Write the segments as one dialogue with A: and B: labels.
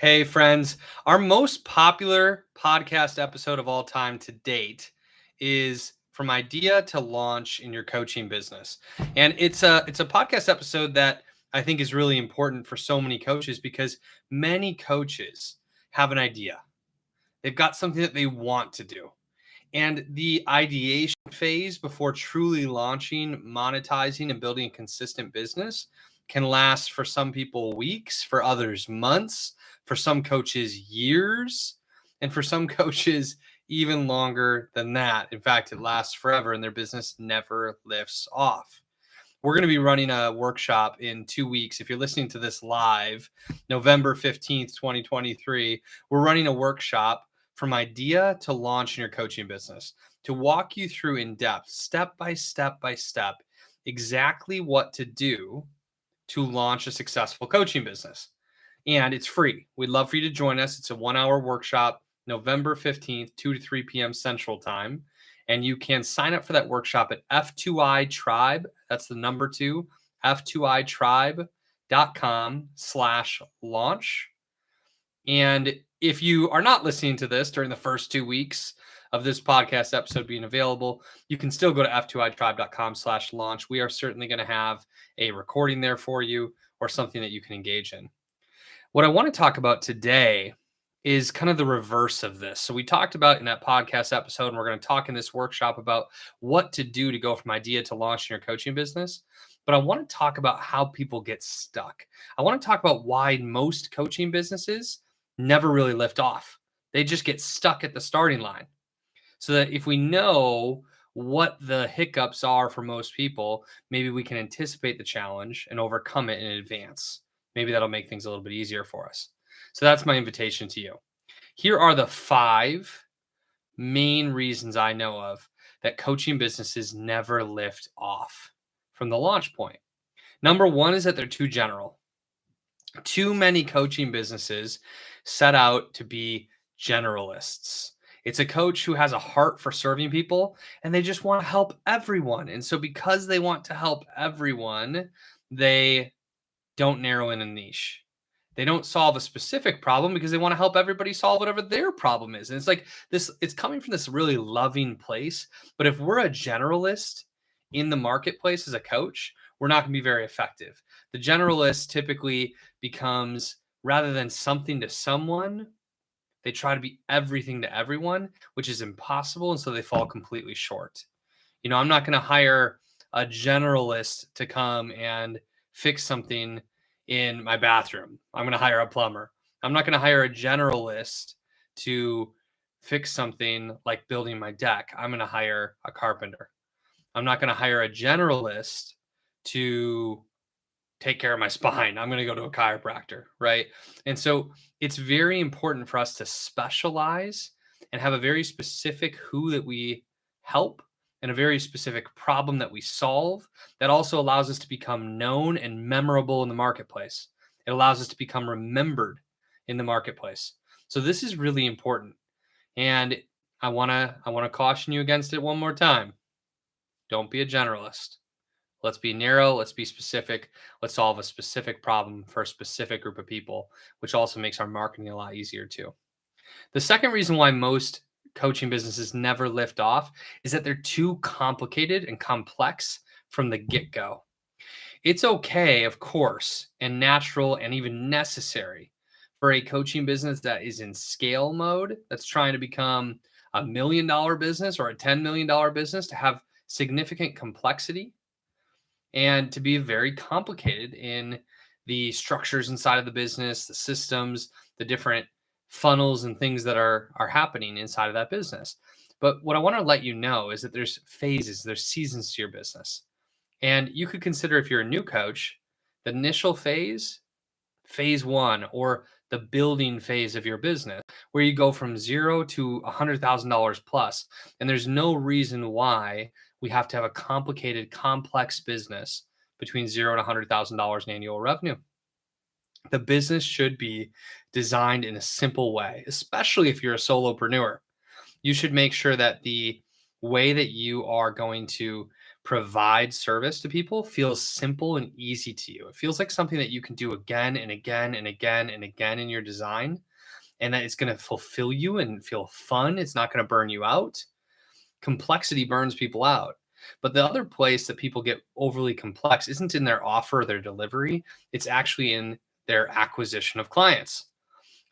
A: Hey, friends. Our most popular podcast episode of all time to date is From Idea to Launch in Your Coaching Business. And it's a podcast episode that I think is really important for so many coaches because many coaches have an idea. They've got something that they want to do. And the ideation phase before truly launching, monetizing, and building a consistent business can last for some people weeks, for others months, for some coaches years, and for some coaches even longer than that. In fact, it lasts forever and their business never lifts off. We're going to be running a workshop in 2 weeks. If you're listening to this live, November 15th, 2023, we're running a workshop from idea to launch in your coaching business to walk you through in depth, step by step by step, exactly what to do to launch a successful coaching business. And it's free. We'd love for you to join us. It's a 1-hour workshop, November 15th, 2 to 3 p.m. Central Time. And you can sign up for that workshop at F2I Tribe. That's the number 2, F2itribe.com/launch. And if you are not listening to this during the first 2 weeks of this podcast episode being available, you can still go to F2itribe.com/launch. We are certainly going to have a recording there for you or something that you can engage in. What I want to talk about today is kind of the reverse of this. So we talked about in that podcast episode, and we're going to talk in this workshop about what to do to go from idea to launch in your coaching business. But I want to talk about how people get stuck. I want to talk about why most coaching businesses never really lift off. They just get stuck at the starting line. So that if we know what the hiccups are for most people, maybe we can anticipate the challenge and overcome it in advance. Maybe that'll make things a little bit easier for us. So that's my invitation to you. Here are the 5 main reasons I know of that coaching businesses never lift off from the launch point. Number 1 is that they're too general. Too many coaching businesses set out to be generalists. It's a coach who has a heart for serving people and they just want to help everyone. And so because they want to help everyone, they don't narrow in a niche. They don't solve a specific problem because they want to help everybody solve whatever their problem is. And it's like this, it's coming from this really loving place. But if we're a generalist in the marketplace as a coach, we're not going to be very effective. The generalist typically becomes, rather than something to someone, they try to be everything to everyone, which is impossible. And so they fall completely short. I'm not going to hire a generalist to come and fix something in my bathroom. I'm going to hire a plumber. I'm not going to hire a generalist to fix something like building my deck. I'm going to hire a carpenter. I'm not going to hire a generalist to take care of my spine. I'm going to go to a chiropractor, right? And so it's very important for us to specialize and have a very specific who that we help and a very specific problem that we solve that also allows us to become known and memorable in the marketplace. It allows us to become remembered in the marketplace. So this is really important. And I want to caution you against it one more time. Don't be a generalist. Let's be narrow. Let's be specific. Let's solve a specific problem for a specific group of people, which also makes our marketing a lot easier too. The second reason why most coaching businesses never lift off is that they're too complicated and complex from the get-go. It's okay, of course, and natural and even necessary for a coaching business that is in scale mode, that's trying to become a $1 million business or a $10 million business, to have significant complexity and to be very complicated in the structures inside of the business, the systems, the different funnels and things that are happening inside of that business. But what I want to let you know is that there's phases, there's seasons to your business. And you could consider, if you're a new coach, the initial phase 1, or the building phase of your business, where you go from 0 to $100,000 plus. And there's no reason why we have to have a complicated, complex business between 0 and $100,000 in annual revenue. The business should be designed in a simple way, especially if you're a solopreneur. You should make sure that the way that you are going to provide service to people feels simple and easy to you. It feels like something that you can do again and again and again and again in your design, and that it's going to fulfill you and feel fun. It's not going to burn you out. Complexity burns people out. But the other place that people get overly complex isn't in their offer or their delivery. It's actually in their acquisition of clients.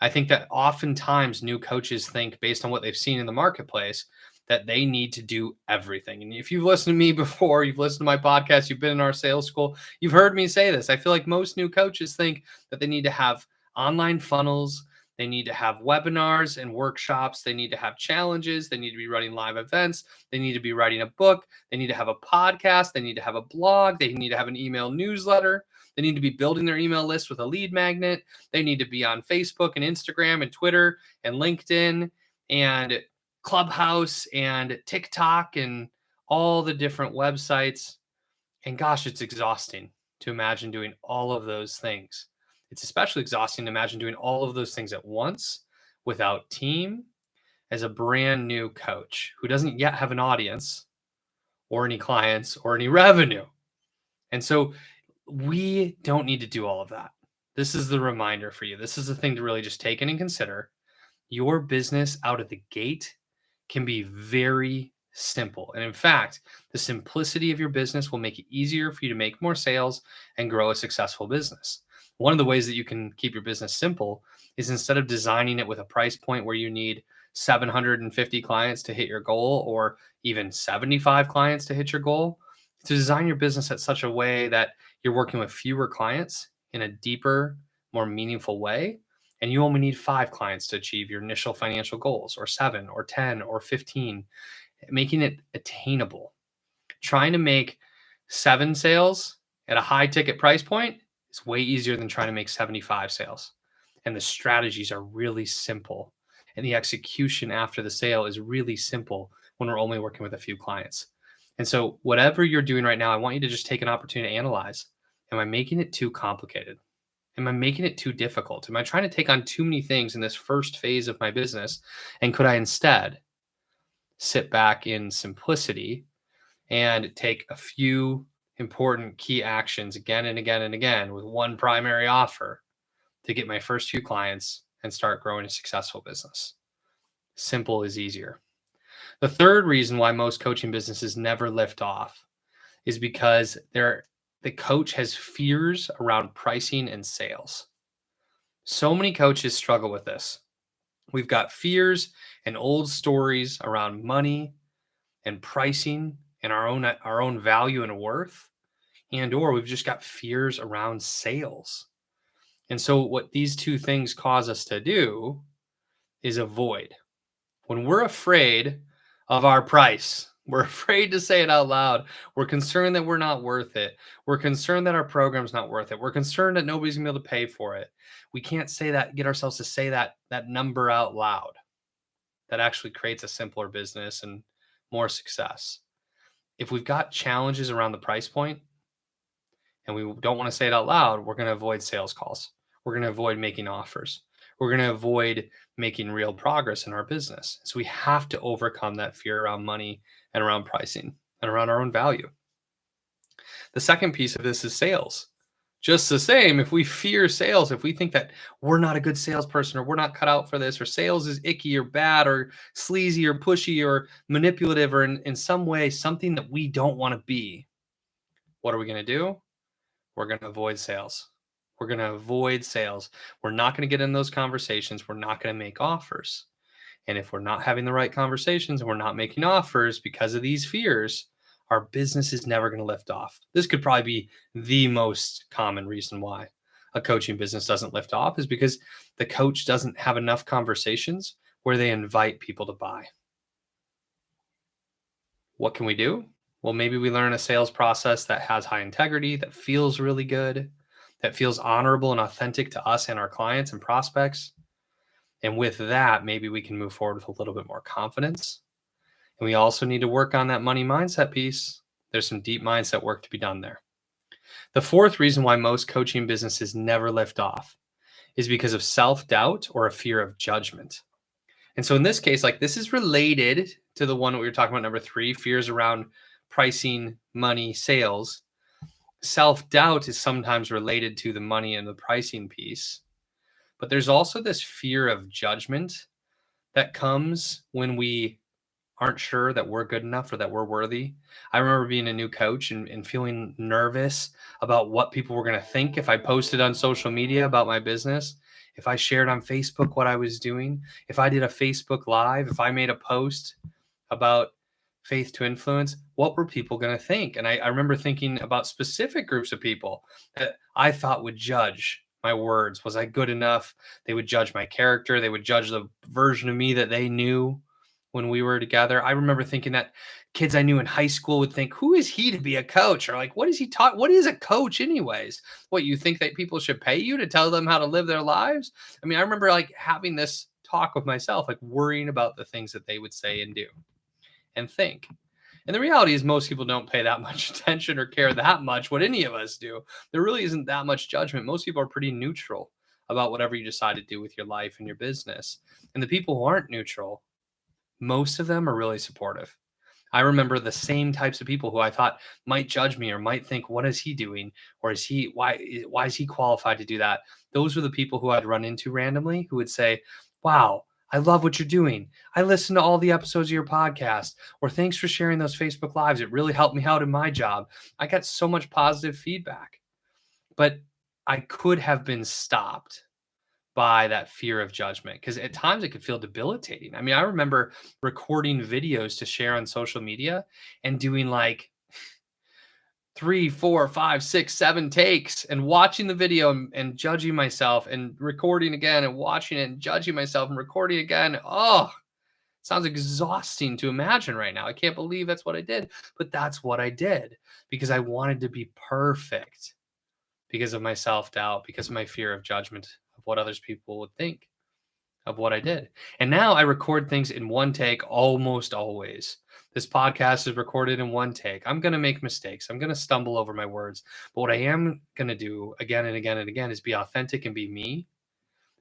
A: I think that oftentimes new coaches think, based on what they've seen in the marketplace, that they need to do everything. And if you've listened to me before, you've listened to my podcast, you've been in our sales school, you've heard me say this. I feel like most new coaches think that they need to have online funnels, they need to have webinars and workshops, they need to have challenges, they need to be running live events, they need to be writing a book, they need to have a podcast, they need to have a blog, they need to have an email newsletter, they need to be building their email list with a lead magnet, they need to be on Facebook and Instagram and Twitter and LinkedIn and Clubhouse and TikTok and all the different websites. And gosh, it's exhausting to imagine doing all of those things. It's especially exhausting to imagine doing all of those things at once without team as a brand new coach who doesn't yet have an audience or any clients or any revenue. And so we don't need to do all of that. This is the reminder for you. This is the thing to really just take in and consider. Your business out of the gate can be very simple. And in fact, the simplicity of your business will make it easier for you to make more sales and grow a successful business. One of the ways that you can keep your business simple is, instead of designing it with a price point where you need 750 clients to hit your goal, or even 75 clients to hit your goal, to design your business at such a way that you're working with fewer clients in a deeper, more meaningful way. And you only need 5 clients to achieve your initial financial goals, or 7 or 10 or 15, making it attainable. Trying to make 7 sales at a high ticket price point is way easier than trying to make 75 sales. And the strategies are really simple. And the execution after the sale is really simple when we're only working with a few clients. And so whatever you're doing right now, I want you to just take an opportunity to analyze. Am I making it too complicated? Am I making it too difficult? Am I trying to take on too many things in this first phase of my business? And could I instead sit back in simplicity and take a few important key actions again and again and again with one primary offer to get my first few clients and start growing a successful business? Simple is easier. The third reason why most coaching businesses never lift off is because the coach has fears around pricing and sales. So many coaches struggle with this. We've got fears and old stories around money and pricing and our own value and worth, or we've just got fears around sales. And so what these two things cause us to do is avoid. When we're afraid of our price, we're afraid to say it out loud. We're concerned that we're not worth it. We're concerned that our program's not worth it. We're concerned that nobody's gonna be able to pay for it. We can't say that, get ourselves to say that number out loud. That actually creates a simpler business and more success. If we've got challenges around the price point and we don't want to say it out loud, we're going to avoid sales calls. We're going to avoid making offers. We're going to avoid making real progress in our business. So we have to overcome that fear around money and around pricing and around our own value. The second piece of this is sales. Just the same, if we fear sales, if we think that we're not a good salesperson, or we're not cut out for this, or sales is icky or bad or sleazy or pushy or manipulative, or in some way something that we don't want to be, what are we going to do? We're going to avoid sales. We're going to avoid sales. We're not going to get in those conversations. We're not going to make offers. And if we're not having the right conversations and we're not making offers because of these fears, our business is never going to lift off. This could probably be the most common reason why a coaching business doesn't lift off, is because the coach doesn't have enough conversations where they invite people to buy. What can we do? Well, maybe we learn a sales process that has high integrity, that feels really good, that feels honorable and authentic to us and our clients and prospects. And with that, maybe we can move forward with a little bit more confidence. And we also need to work on that money mindset piece. There's some deep mindset work to be done there. The fourth reason why most coaching businesses never lift off is because of self-doubt or a fear of judgment. And so in this case, like, this is related to the one that we were talking about, number 3, fears around pricing, money, sales. Self-doubt is sometimes related to the money and the pricing piece, but there's also this fear of judgment that comes when we aren't sure that we're good enough or that we're worthy. I remember being a new coach and feeling nervous about what people were going to think if I posted on social media about my business, if I shared on Facebook what I was doing, if I did a Facebook Live, if I made a post about Faith2Influence, what were people going to think? And I remember thinking about specific groups of people that I thought would judge my words. Was I good enough? They would judge my character. They would judge the version of me that they knew when we were together. I remember thinking that kids I knew in high school would think, who is he to be a coach? Or like, what is he taught? What is a coach anyways? What, you think that people should pay you to tell them how to live their lives? I mean, I remember like having this talk with myself, like worrying about the things that they would say and do and think. And the reality is most people don't pay that much attention or care that much what any of us do. There really isn't that much judgment. Most people are pretty neutral about whatever you decide to do with your life and your business. And the people who aren't neutral, most of them are really supportive. I remember the same types of people who I thought might judge me or might think, what is he doing? Or why is he qualified to do that? Those were the people who I'd run into randomly who would say, wow, I love what you're doing. I listened to all the episodes of your podcast, or thanks for sharing those Facebook Lives. It really helped me out in my job. I got so much positive feedback, but I could have been stopped by that fear of judgment, because at times it could feel debilitating. I mean, I remember recording videos to share on social media and doing like 3, 4, 5, 6, 7 takes and watching the video and judging myself and recording again and watching it and judging myself and recording again. Oh, sounds exhausting to imagine right now. I can't believe that's what I did, but that's what I did because I wanted to be perfect, because of my self-doubt, because of my fear of judgment, of what others people would think of what I did. And now I record things in one take almost always. This podcast is recorded in one take. I'm going to make mistakes. I'm going to stumble over my words. But what I am going to do again and again and again is be authentic and be me.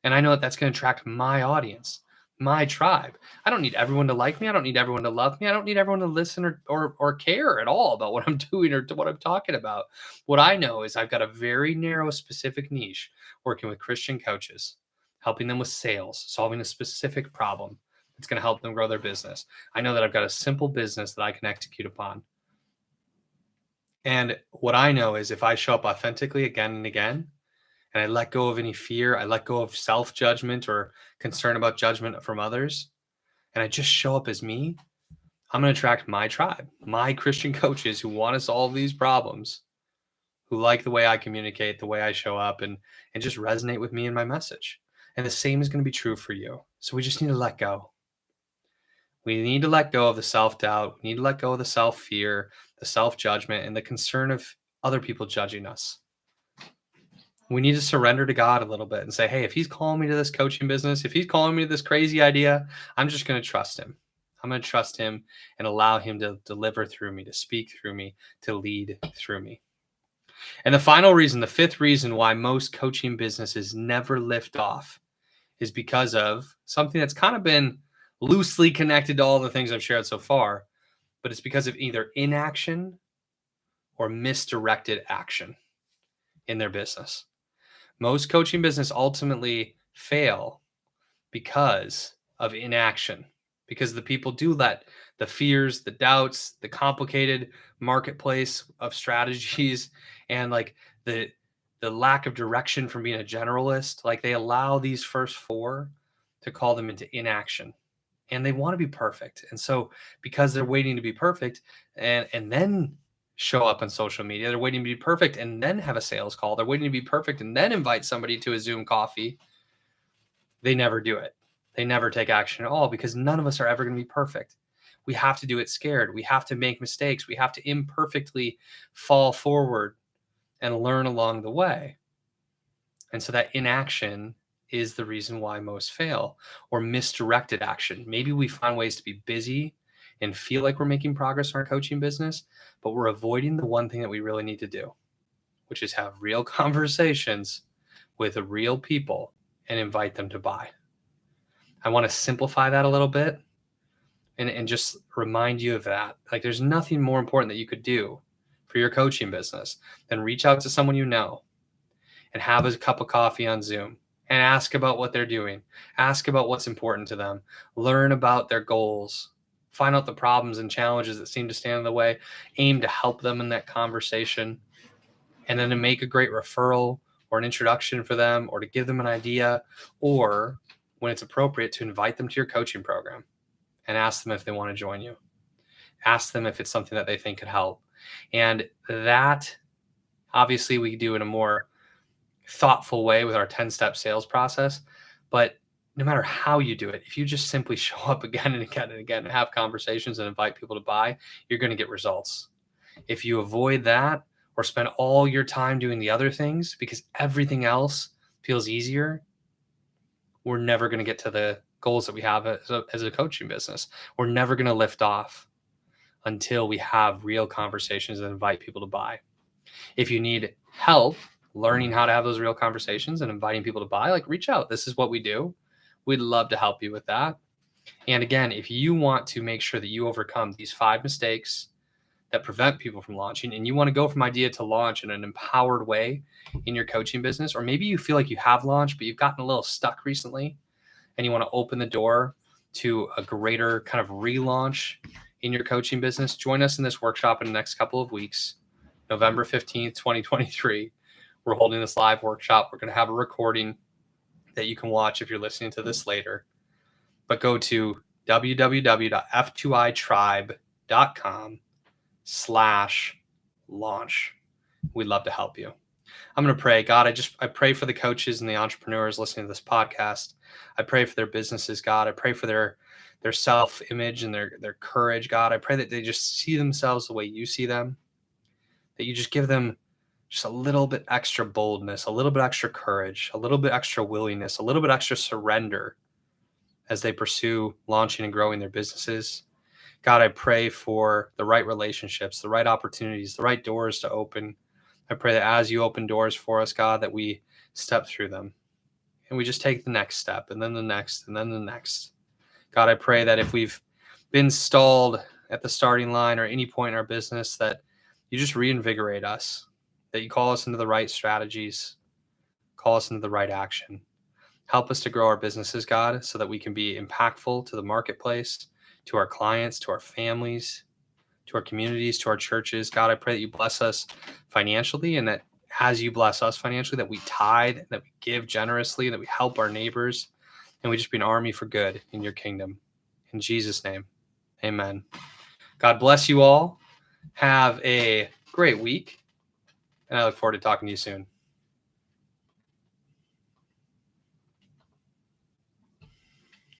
A: And I know that that's going to attract my audience, my tribe. I don't need everyone to like me. I don't need everyone to love me. I don't need everyone to listen or care at all about what I'm doing or what I'm talking about. What I know is I've got a very narrow, specific niche working with Christian coaches, helping them with sales, solving a specific problem that's going to help them grow their business. I know that I've got a simple business that I can execute upon. And what I know is if I show up authentically again and again, and I let go of any fear, I let go of self-judgment or concern about judgment from others, and I just show up as me, I'm going to attract my tribe, my Christian coaches who want to solve these problems, who like the way I communicate, the way I show up, and just resonate with me and my message. And the same is going to be true for you. So we just need to let go. We need to let go of the self-doubt. We need to let go of the self-fear, the self-judgment, and the concern of other people judging us. We need to surrender to God a little bit and say, hey, if he's calling me to this coaching business, if he's calling me to this crazy idea, I'm just going to trust him. I'm going to trust him and allow him to deliver through me, to speak through me, to lead through me. And the final reason, the fifth reason why most coaching businesses never lift off is because of something that's kind of been loosely connected to all the things I've shared so far, but it's because of either inaction or misdirected action in their business. Most coaching business ultimately fail because of inaction, because the people do let the fears, the doubts, the complicated marketplace of strategies, and like the lack of direction from being a generalist, like they allow these first four to call them into inaction, and they want to be perfect. And so because they're waiting to be perfect and then show up on social media, they're waiting to be perfect and then have a sales call, they're waiting to be perfect and then invite somebody to a Zoom coffee, they never do it. They never take action at all, because none of us are ever going to be perfect. We have to do it scared. We have to make mistakes. We have to imperfectly fall forward and learn along the way. And so that inaction is the reason why most fail, or misdirected action. Maybe we find ways to be busy and feel like we're making progress in our coaching business, but we're avoiding the one thing that we really need to do, which is have real conversations with real people and invite them to buy. I want to simplify that a little bit and just remind you of that. Like, there's nothing more important that you could do for your coaching business than reach out to someone you know and have a cup of coffee on Zoom and ask about what they're doing. Ask about what's important to them. Learn about their goals. Find out the problems and challenges that seem to stand in the way. Aim to help them in that conversation. And then to make a great referral or an introduction for them, or to give them an idea, or when it's appropriate, to invite them to your coaching program and ask them if they want to join you. Ask them if it's something that they think could help. And that, obviously, we do in a more thoughtful way with our 10-step sales process. But no matter how you do it, if you just simply show up again and again and again and have conversations and invite people to buy, you're going to get results. If you avoid that or spend all your time doing the other things because everything else feels easier, we're never going to get to the goals that we have as a coaching business. We're never going to lift off until we have real conversations that invite people to buy. If you need help learning how to have those real conversations and inviting people to buy, like, reach out. This is what we do. We'd love to help you with that. And again, if you want to make sure that you overcome these 5 mistakes that prevent people from launching, and you want to go from idea to launch in an empowered way in your coaching business, or maybe you feel like you have launched, but you've gotten a little stuck recently and you want to open the door to a greater kind of relaunch in your coaching business, join us in this workshop in the next couple of weeks. November 15th, 2023. We're holding this live workshop. We're going to have a recording that you can watch if you're listening to this later. But go to www.f2itribe.com/launch. We'd love to help you. I'm going to pray. God, I pray for the coaches and the entrepreneurs listening to this podcast. I pray for their businesses, God. I pray for their self-image and their courage, God. I pray that they just see themselves the way you see them, that you just give them just a little bit extra boldness, a little bit extra courage, a little bit extra willingness, a little bit extra surrender as they pursue launching and growing their businesses. God, I pray for the right relationships, the right opportunities, the right doors to open. I pray that as you open doors for us, God, that we step through them and we just take the next step, and then the next, and then the next. God, I pray that if we've been stalled at the starting line or any point in our business, that you just reinvigorate us, that you call us into the right strategies, call us into the right action. Help us to grow our businesses, God, so that we can be impactful to the marketplace, to our clients, to our families, to our communities, to our churches. God, I pray that you bless us financially, and that as you bless us financially, that we tithe, that we give generously, that we help our neighbors, and we just be an army for good in your kingdom. In Jesus' name, amen. God bless you all. Have a great week, and I look forward to talking to you soon.